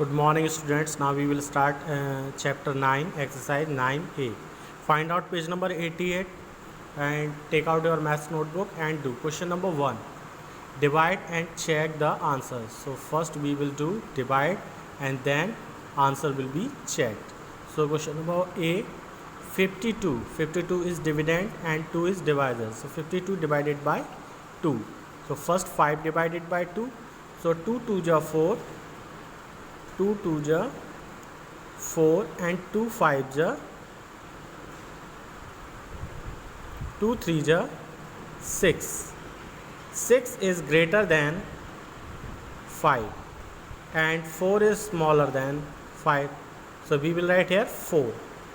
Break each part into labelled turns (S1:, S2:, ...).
S1: Good morning students. Now we will start chapter 9 exercise 9a. Find out page number 88 and take out your maths notebook and do question number 1. Divide and check the answers. So first we will do divide and then answer will be checked. So question number A, 52. 52 is dividend and 2 is divisor. So 52 divided by 2. So first 5 divided by 2. So 2 2 ja 4. 2 2 ja 4 and 2 5 ja 2 3 ja 6. 6 is greater than 5 and 4 is smaller than 5. So we will write here 4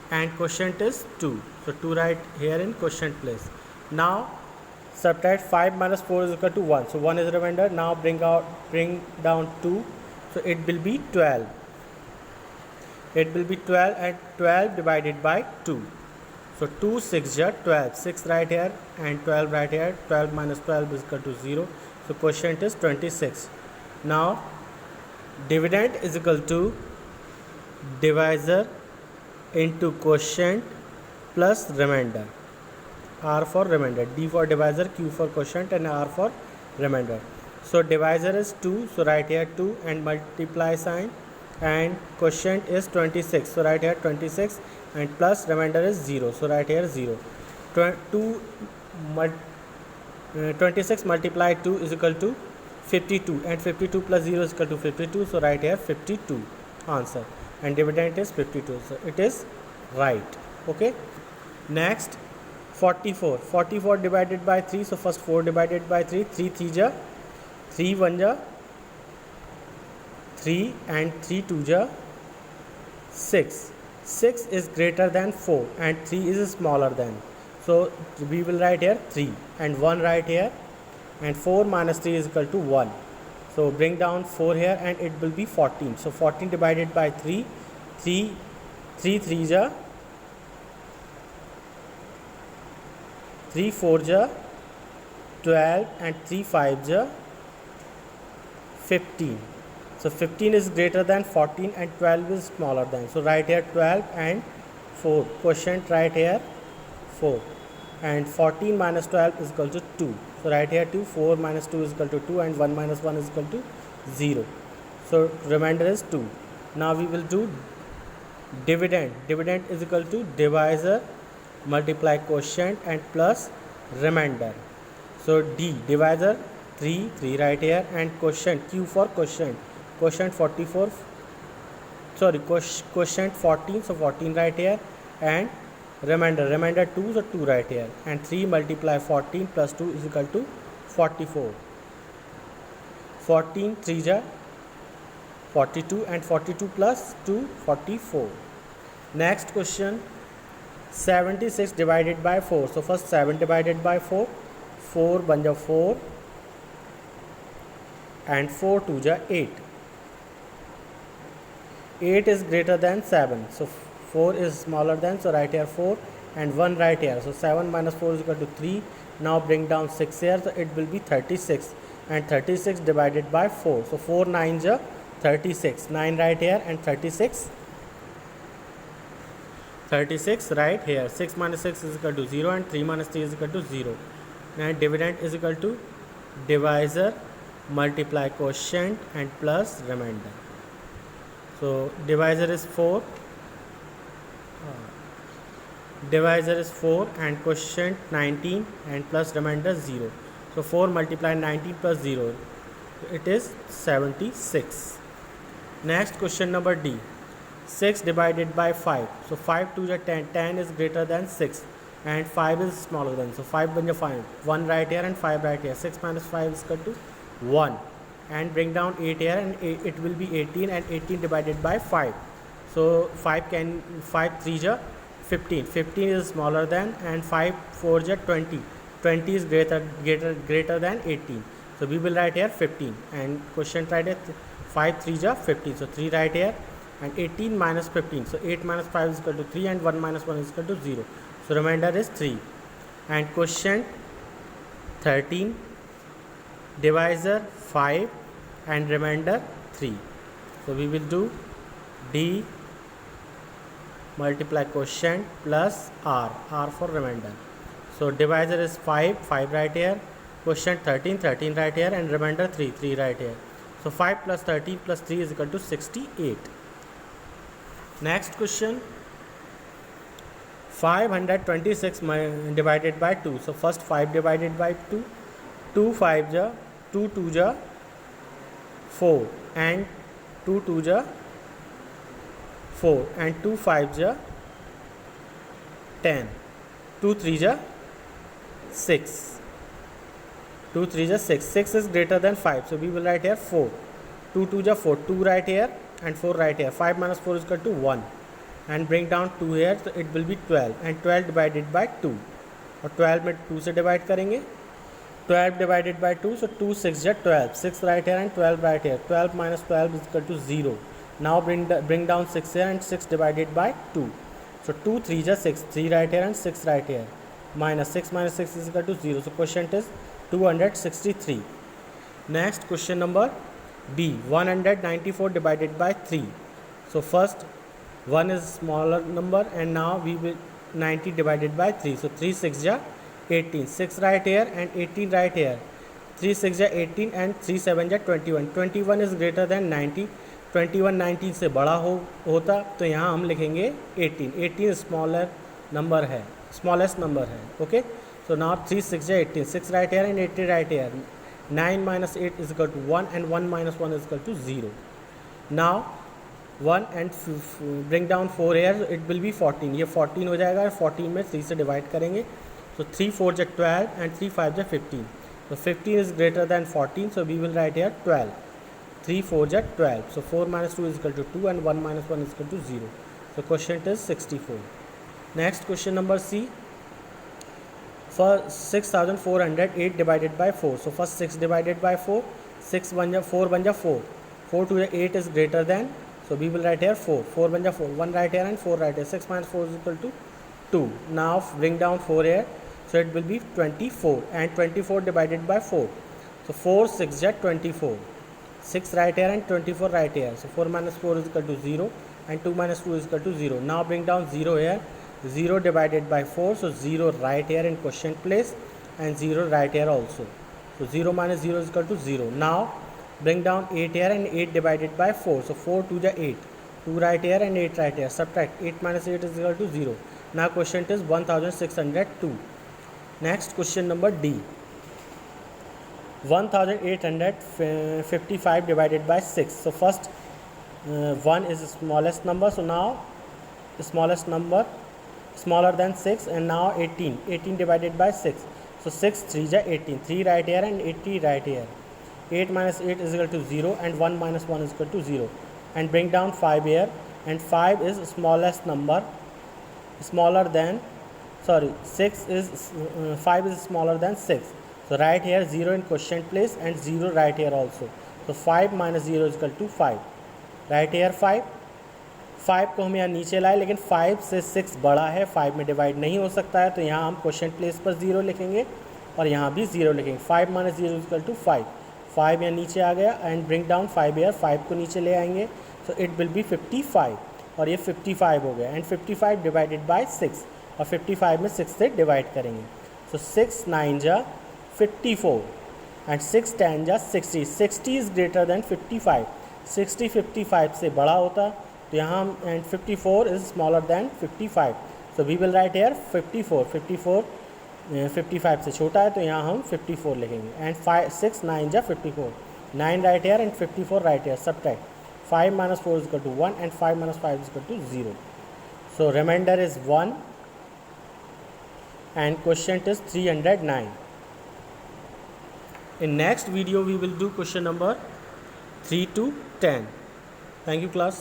S1: and quotient is 2. So 2 write here in quotient place. Now subtract 5 minus 4 is equal to 1. So 1 is remainder. Now bring down 2. So it will be 12. It will be 12 and 12 divided by 2. So 2 6 ja 12. 6 right here and 12 right here. 12 minus 12 is equal to 0. So quotient is 26. Now dividend is equal to divisor into quotient plus remainder. R for remainder, D for divisor, Q for quotient and R for remainder. So divisor is 2, so write here 2 and multiply sign, and quotient is 26, so write here 26 and plus remainder is 0, so write here 0. 26 multiply 2 is equal to 52 and 52 plus 0 is equal to 52, so write here 52 answer, and dividend is 52, so it is right. Okay, next 44. 44 divided by 3, so first 4 divided by 3. 3 3 ja 3 1 ja 3 and 3 2 ja 6. 6 is greater than 4 and 3 is smaller than. So we will write here 3 and 1 right here, and 4 minus 3 is equal to 1. So bring down 4 here and it will be 14. So 14 divided by 3. 3 3 ja 3 4 ja 12 and 3 5 ja 15. So 15 is greater than 14 and 12 is smaller than. So write here 12 and 4. Quotient right here 4. And 14 minus 12 is equal to 2. So write here 2. 4 minus 2 is equal to 2 and 1 minus 1 is equal to 0. So remainder is 2. Now we will do dividend. Dividend is equal to divisor multiply quotient and plus remainder. So D, divisor 3 3 right here, and quotient Q for quotient 44, sorry, quotient 14, so 14 right here, and remainder 2, so 2 right here, and 3 multiply 14 plus 2 is equal to 44. 14 3 ja 42 and 42 plus 2 44. Next question, 76 divided by 4. So first 7 divided by 4. 4 1 ja 4 and 4 2 ja 8. 8 is greater than 7. So 4 is smaller than. So write here 4 and 1 right here. So 7 minus 4 is equal to 3. Now bring down 6 here. So it will be 36. And 36 divided by 4. So 4 9 ja 36. 9 right here and 36. 36 right here. 6 minus 6 is equal to 0 and 3 minus 3 is equal to 0. And dividend is equal to divisor multiply quotient and plus remainder. So divisor is 4. Divisor is 4 and quotient 19 and plus remainder 0. So 4 multiply 19 plus 0. It is 76. Next question number D. 6 divided by 5. So 5 2 ja 10. 10 is greater than 6 and 5 is smaller than. So 5 1 ja 5. 1 right here and 5 right here. 6 minus 5 is equal to 1. And bring down 8 here and it will be 18, and 18 divided by 5. So 5 3 ja 15. 15 is smaller than, and 5 4 ja 20. 20 is greater than 18. So we will write here 15 and quotient right here 5 3 ja 15. So 3 right here and 18 minus 15. So 8 minus 5 is equal to 3 and 1 minus 1 is equal to 0. So remainder is 3 and quotient 13. Divisor 5 and remainder 3. So we will do D multiply quotient plus R for remainder. So divisor is 5 right here, quotient 13 right here, and remainder 3 right here. So 5 plus 13 plus 3 is equal to 68. Next question, 526 divided by 2. So first 5 divided by 2, 2 5 ja, 2 2 ja 4, and 2 2 ja 4, and 2 5 ja 10, 2 3 ja 6, 2 3 ja 6, 6 is greater than 5, so we will write here 4, 2 2 ja 4, 2 right here and 4 right here, 5 minus 4 is equal to 1, and bring down 2 here, so it will be 12, and 12 divided by 2, और 12 में 2 से divide करेंगे, 12 divided by 2, so 2 6 ja 12, 6 right here and 12 right here, 12 minus 12 is equal to 0. Now bring down 6 here and 6 divided by 2, so 2 3 ja 6, 3 right here and 6 right here, minus 6 minus 6 is equal to 0, so quotient is 263. Next question number B, 194 divided by 3. So first 1 is smaller number, and now we will 90 divided by 3, so 3 6 ja 18, 6 right here and 18 right here, 3 6 ja 18 and 3 7 ja 21, 21 is greater than 90, 21 19 से बड़ा होता, तो यहाँ हम लिखेंगे 18, 18 smaller number है, smallest number है. Okay, so now 3 6 ja 18, 6 right here and 18 right here, 9 minus 8 is equal to 1, and 1 minus 1 is equal to 0. Now 1 and bring down 4 here, it will be 14, ये 14 हो जाएगा, 14 में 3 से डिवाइड करेंगे, so 3 4 ja 12 and 3 5 ja 15, so 15 is greater than 14, so we will write here 12, 3 4 ja 12, so 4 minus 2 is equal to 2, and 1 minus 1 is equal to 0, so quotient is 64. Next question number C, for 6408 divided by 4, so first 6 divided by 4, 6 1 ja 4 1 ja 4, 4 2 ja 8 is greater than, so we will write here 4, 4 1 ja 4, 1 right here and 4 right here, 6 minus 4 is equal to 2. Now bring down 4 here, so it will be 24, and 24 divided by 4, so 4 6 ja 24, 6 right here and 24 right here, so 4 minus 4 is equal to 0, and 2 minus 2 is equal to 0. Now bring down 0 here, 0 divided by 4, so 0 right here in quotient place, and 0 right here also, so 0 minus 0 is equal to 0. Now bring down 8 here, and 8 divided by 4, so 4 2 ja 8, 2 right here and 8 right here, subtract 8 minus 8 is equal to 0. Now quotient is 1602. Next question number D, 1855 divided by 6. So first 1 is the smallest number, so now the smallest number smaller than 6, and now 18 divided by 6, so 6 3 ja 18, 3 right here and 80 right here, 8 minus 8 is equal to 0, and 1 minus 1 is equal to 0, and bring down 5 here, and 5 is smallest number, smaller than, sorry, 6 is 5 is smaller than 6, so right here 0 in quotient place, and 0 right here also, so 5 minus 0 is equal to 5, right here 5 को हम यहाँ नीचे लाए, लेकिन 5 से 6 बड़ा है, 5 में डिवाइड नहीं हो सकता है, तो यहाँ हम क्वेश्चन प्लेस पर 0 लिखेंगे, और यहाँ भी 0 लिखेंगे. 5 माइनस 0 इज इक्वल टू 5, 5 यहाँ नीचे आ गया, एंड ब्रिंग डाउन 5 ईयर, 5 को नीचे ले आएंगे, सो इट विल बी 55, और ये 55 हो गया, एंड 55 डिवाइडेड बाय 6, और 55 में 6 से डिवाइड करेंगे, सो 6 9 जा 54, एंड 6 10 जा 60, 60 इज़ ग्रेटर देन 55, 60 55 से बड़ा होता, तो यहाँ हम, and 54 is smaller than 55, so we will write here 54, 55 से छोटा है, तो यहाँ हम 54 लिखेंगे, एंड 6 9 जा 54, 9 right here and 54 right here, subtract 5 minus 4 is equal to 1, and 5 minus 5 is equal to 0, so remainder is 1, and quotient is 309. In next video we will do question number 3 to 10. Thank you class.